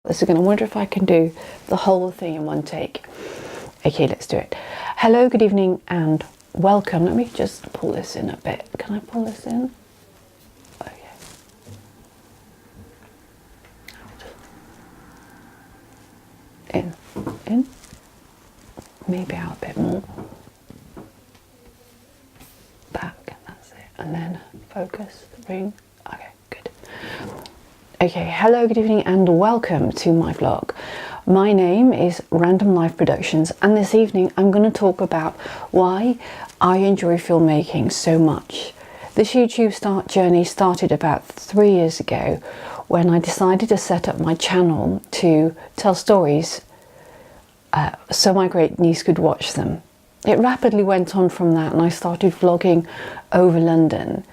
this again. I wonder if I can do the whole thing in one take. Okay, let's do it. Hello, good evening, and welcome. Let me just pull this in a bit. Can I pull this in? Okay. In. Maybe out a bit more. Back, that's it. And then focus, ring. Okay, good. Okay, hello, good evening, and welcome to my vlog. My name is Random Life Productions, and this evening I'm going to talk about why I enjoy filmmaking so much. This YouTube journey started about 3 years ago when I decided to set up my channel to tell stories so my great niece could watch them. It rapidly went on from that, and I started vlogging over London.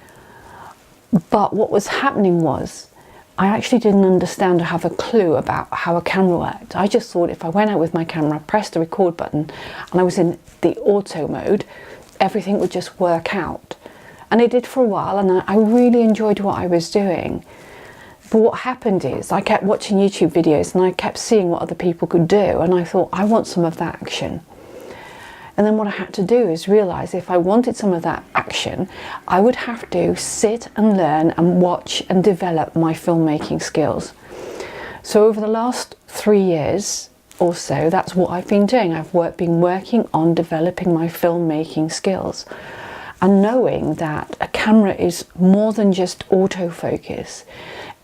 But what was happening was I actually didn't understand or have a clue about how a camera worked. I just thought if I went out with my camera, pressed the record button, and I was in the auto mode, everything would just work out. And it did for a while, and I really enjoyed what I was doing. But what happened is I kept watching YouTube videos and I kept seeing what other people could do, and I thought, I want some of that action. And then what I had to do is realize if I wanted some of that action, I would have to sit and learn and watch and develop my filmmaking skills. So over the last 3 years or so, that's what I've been doing. I've been working on developing my filmmaking skills and knowing that a camera is more than just autofocus.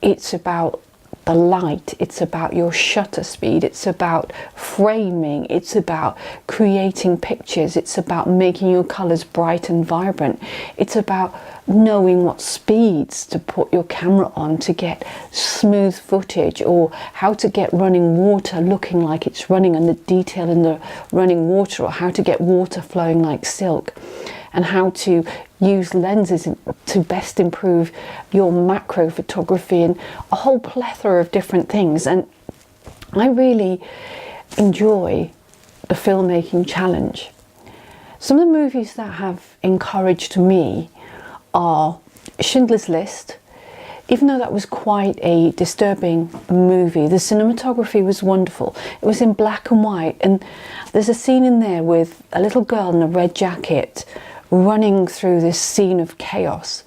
It's about the light, it's about your shutter speed, it's about framing, it's about creating pictures, it's about making your colors bright and vibrant, it's about knowing what speeds to put your camera on to get smooth footage, or how to get running water looking like it's running and the detail in the running water, or how to get water flowing like silk, and how to use lenses to best improve your macro photography, and a whole plethora of different things. And I really enjoy the filmmaking challenge. Some of the movies that have encouraged me are Schindler's List. Even though that was quite a disturbing movie, the cinematography was wonderful. It was in black and white, and there's a scene in there with a little girl in a red jacket running through this scene of chaos,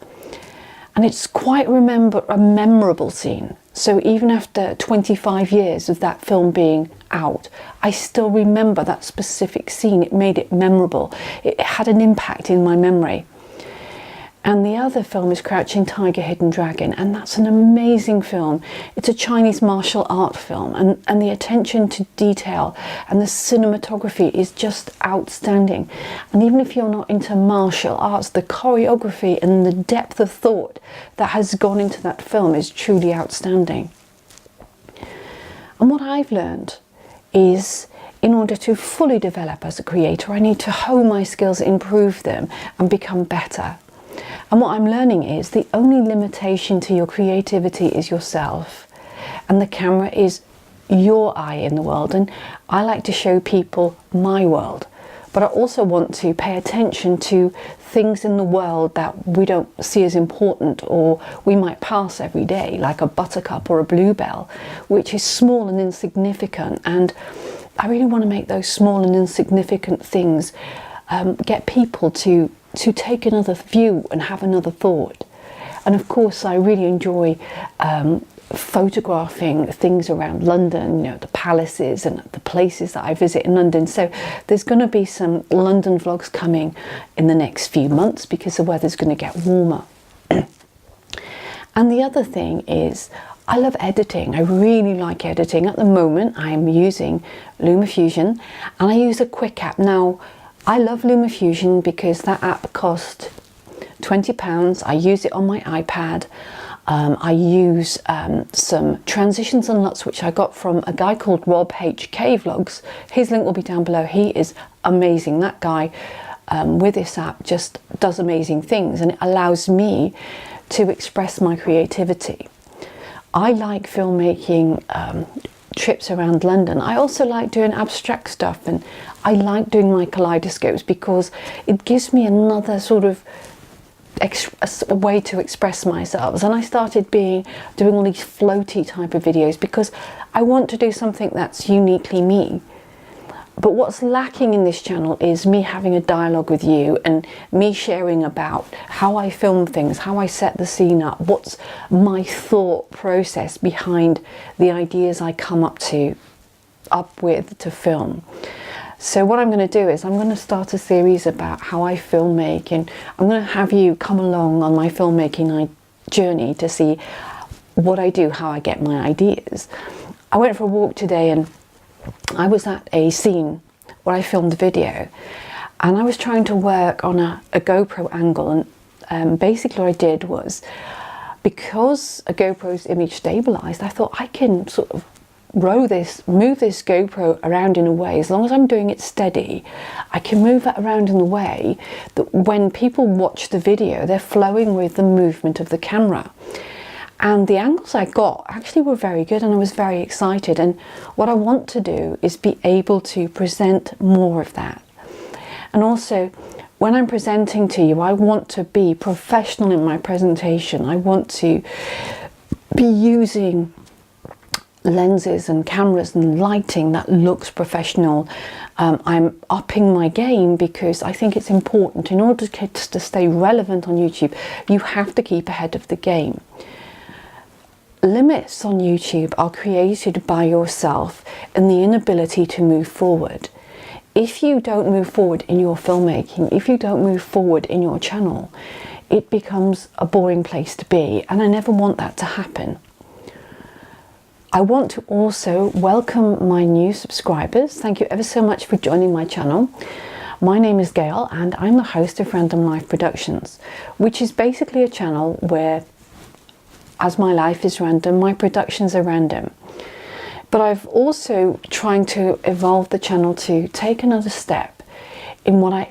and it's quite a memorable scene. So even after 25 years of that film being out, I still remember that specific scene. It made it memorable. It had an impact in my memory. And the other film is Crouching Tiger, Hidden Dragon, and that's an amazing film. It's a Chinese martial art film, and the attention to detail and the cinematography is just outstanding. And even if you're not into martial arts, the choreography and the depth of thought that has gone into that film is truly outstanding. And what I've learned is, in order to fully develop as a creator, I need to hone my skills, improve them, and become better. And what I'm learning is the only limitation to your creativity is yourself, and the camera is your eye in the world. And I like to show people my world, but I also want to pay attention to things in the world that we don't see as important, or we might pass every day, like a buttercup or a bluebell, which is small and insignificant. And I really want to make those small and insignificant things get people to take another view and have another thought. And of course I really enjoy photographing things around London, you know, the palaces and the places that I visit in London. So there's going to be some London vlogs coming in the next few months because the weather's going to get warmer. And the other thing is, I love editing. I really like editing. At the moment I'm using Luma Fusion, and I use a quick app. Now I love Luma Fusion because that app cost £20. I use it on my iPad. I use some transitions and LUTs which I got from a guy called RobHKVlogs. His link will be down below. He is amazing. That guy with this app just does amazing things, and it allows me to express my creativity. I like filmmaking trips around London. I also like doing abstract stuff, and I like doing my kaleidoscopes because it gives me another sort of a way to express myself, and I started doing all these floaty type of videos because I want to do something that's uniquely me. But what's lacking in this channel is me having a dialogue with you and me sharing about how I film things, how I set the scene up, what's my thought process behind the ideas I come up with to film. So what I'm going to do is I'm going to start a series about how I filmmake, and I'm going to have you come along on my filmmaking journey to see what I do, how I get my ideas. I went for a walk today and I was at a scene where I filmed a video, and I was trying to work on a GoPro angle, and basically what I did was, because a GoPro's image stabilized, I thought I can sort of move this GoPro around in a way, as long as I'm doing it steady, I can move it around in a way that when people watch the video, they're flowing with the movement of the camera. And the angles I got actually were very good, and I was very excited. And what I want to do is be able to present more of that. And also, when I'm presenting to you, I want to be professional in my presentation. I want to be using lenses and cameras and lighting that looks professional. I'm upping my game because I think it's important. In order to stay relevant on YouTube, you have to keep ahead of the game. Limits on YouTube are created by yourself and the inability to move forward. If you don't move forward in your filmmaking, if you don't move forward in your channel, it becomes a boring place to be, and I never want that to happen. I want to also welcome my new subscribers. Thank you ever so much for joining my channel. My name is Gail, and I'm the host of Random Life Productions, which is basically a channel where, as my life is random, my productions are random. But I've also trying to evolve the channel to take another step in what I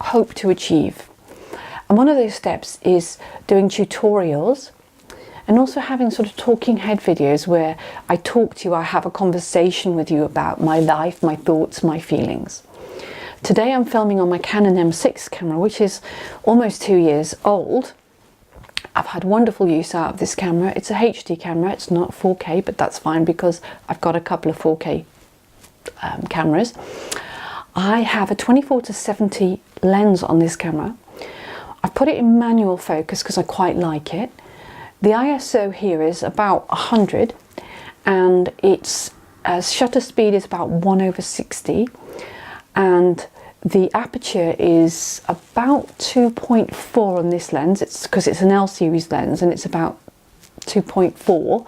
hope to achieve. And one of those steps is doing tutorials, and also having sort of talking head videos where I talk to you, I have a conversation with you about my life, my thoughts, my feelings. Today I'm filming on my Canon M6 camera, which is almost 2 years old. I've had wonderful use out of this camera. It's a HD camera, it's not 4K, but that's fine because I've got a couple of 4K cameras. I have a 24-70 lens on this camera. I've put it in manual focus because I quite like it. The ISO here is about 100, and its shutter speed is about 1/60, and the aperture is about 2.4 on this lens. It's because it's an L series lens, and it's about 2.4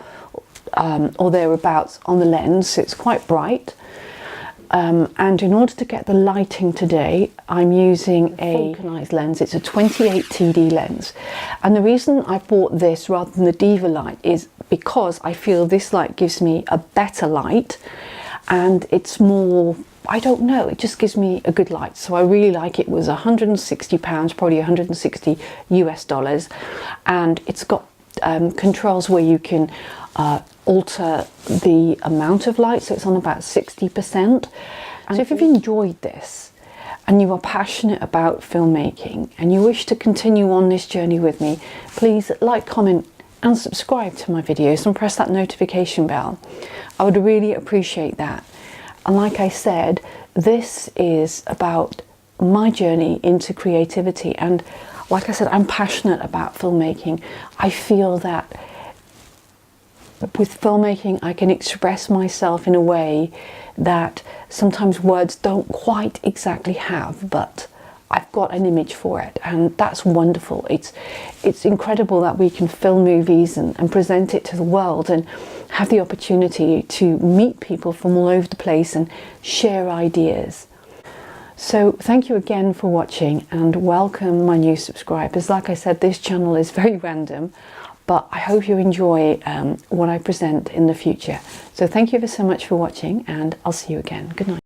or thereabouts on the lens, so it's quite bright. And in order to get the lighting today, I'm using a vulcanized lens. It's a 28 TD lens, and the reason I bought this rather than the Diva light is because I feel this light gives me a better light, and it's more, I don't know, it just gives me a good light. So I really like it. It was £160, probably 160 US dollars, and it's got controls where you can alter the amount of light, so it's on about 60%. And so if you've enjoyed this and you are passionate about filmmaking and you wish to continue on this journey with me, please like, comment and subscribe to my videos and press that notification bell. I would really appreciate that. And like I said, this is about my journey into creativity, and like I said, I'm passionate about filmmaking. I feel that with filmmaking I can express myself in a way that sometimes words don't quite exactly have, but I've got an image for it, and that's wonderful. It's incredible that we can film movies and present it to the world and have the opportunity to meet people from all over the place and share ideas. So thank you again for watching, and welcome my new subscribers. Like I said, this channel is very random, but I hope you enjoy what I present in the future. So thank you ever so much for watching, and I'll see you again. Good night.